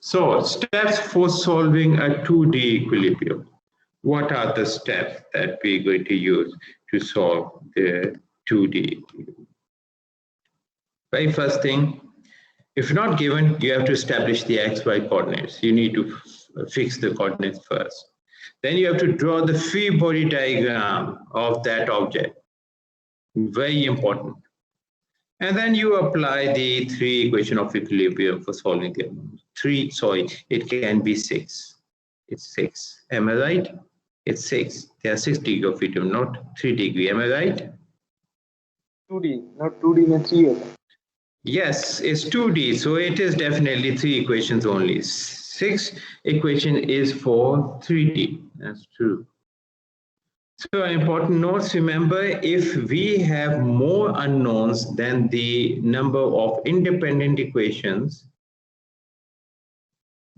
So steps for solving a 2D equilibrium. What are the steps that we're going to use to solve the 2D? Very first thing, if not given, you have to establish the XY coordinates. You need to fix the coordinates first. Then you have to draw the free body diagram of that object. Very important. And then you apply the 3 equation of equilibrium for solving the 3, sorry, it can be 6. It's 6. Am I right? It's 6. There are 6 degrees of freedom, not 3 degrees. Am I right? 2D, not 2D and 3D. Yes, it's 2D, so it is definitely 3 equations only. 6 equation is for 3D. That's true. So important notes, remember, if we have more unknowns than the number of independent equations,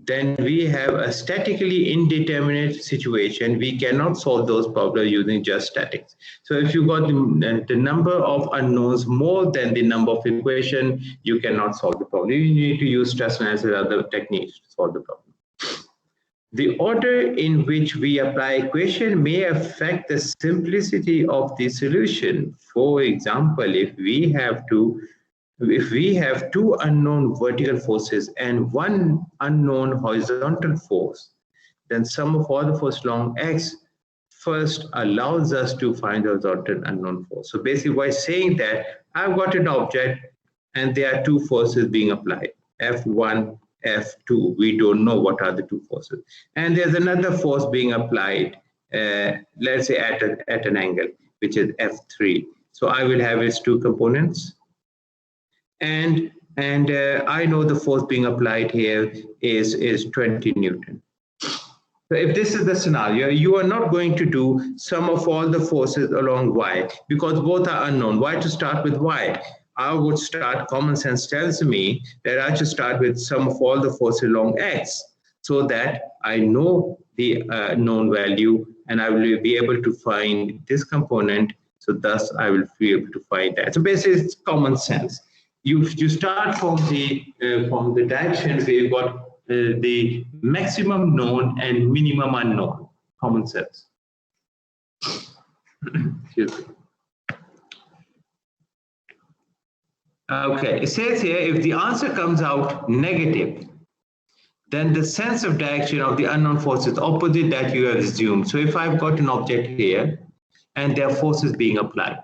then we have a statically indeterminate situation. We cannot solve those problems using just statics. So if you got the number of unknowns more than the number of equations, you cannot solve the problem. You need to use stress analysis or other techniques to solve the problem. The order in which we apply equation may affect the simplicity of the solution. For example, if we have 2 unknown vertical forces and 1 unknown horizontal force, then sum of all the forces along X first allows us to find the horizontal unknown force. So basically by saying that I've got an object and there are 2 forces being applied, F1, F2, we don't know what are the 2 forces. And there's another force being applied, let's say at an angle, which is F3. So I will have its 2 components. And I know the force being applied here is 20 Newton. So if this is the scenario, you are not going to do sum of all the forces along Y because both are unknown. Why to start with Y? I would start, common sense tells me that I should start with sum of all the forces along X so that I know the known value and I will be able to find this component. So thus I will be able to find that. So basically it's common sense. You start from the direction where you've got the maximum known and minimum unknown. Common sense. Excuse me. Okay, it says here, if the answer comes out negative, then the sense of direction of the unknown force is opposite that you have assumed. So if I've got an object here and there are forces being applied,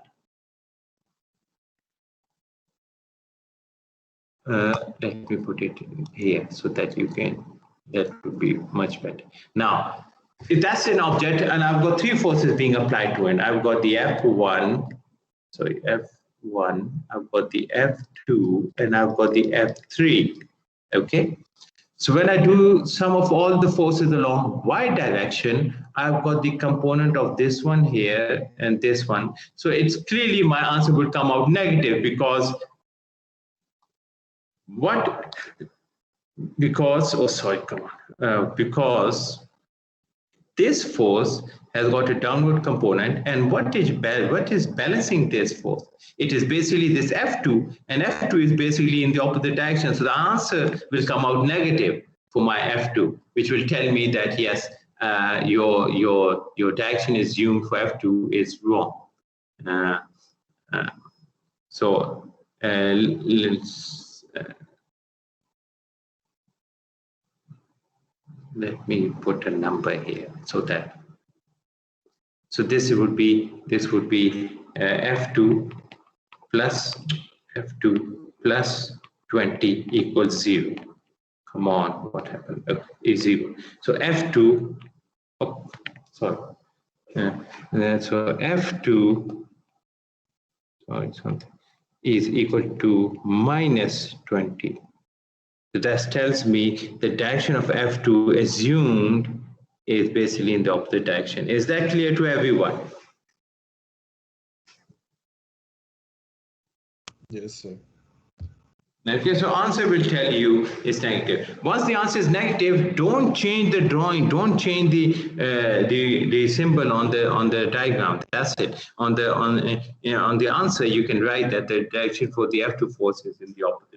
let me put it here so that you can, that would be much better. Now, if that's an object and I've got 3 forces being applied to it, I've got the F1, I've got the F2, and I've got the F3, okay? So when I do sum of all the forces along Y direction, I've got the component of this one here and this one. So it's clearly my answer will come out negative because because this force has got a downward component, and what is balancing this force? It is basically this F2, and F2 is basically in the opposite direction. So the answer will come out negative for my F2, which will tell me that yes, your direction assumed for F2 is wrong. Let me put a number here so this would be F2 plus 20 equals 0. Come on, what happened? Okay, is 0. So F2, so F2, is equal to minus 20. So that tells me the direction of F2 assumed is basically in the opposite direction. Is that clear to everyone? Yes, sir. Okay, so answer will tell you it's negative. Once the answer is negative, don't change the drawing, don't change the symbol on the diagram. That's it. On the answer, you can write that the direction for the F2 force is in the opposite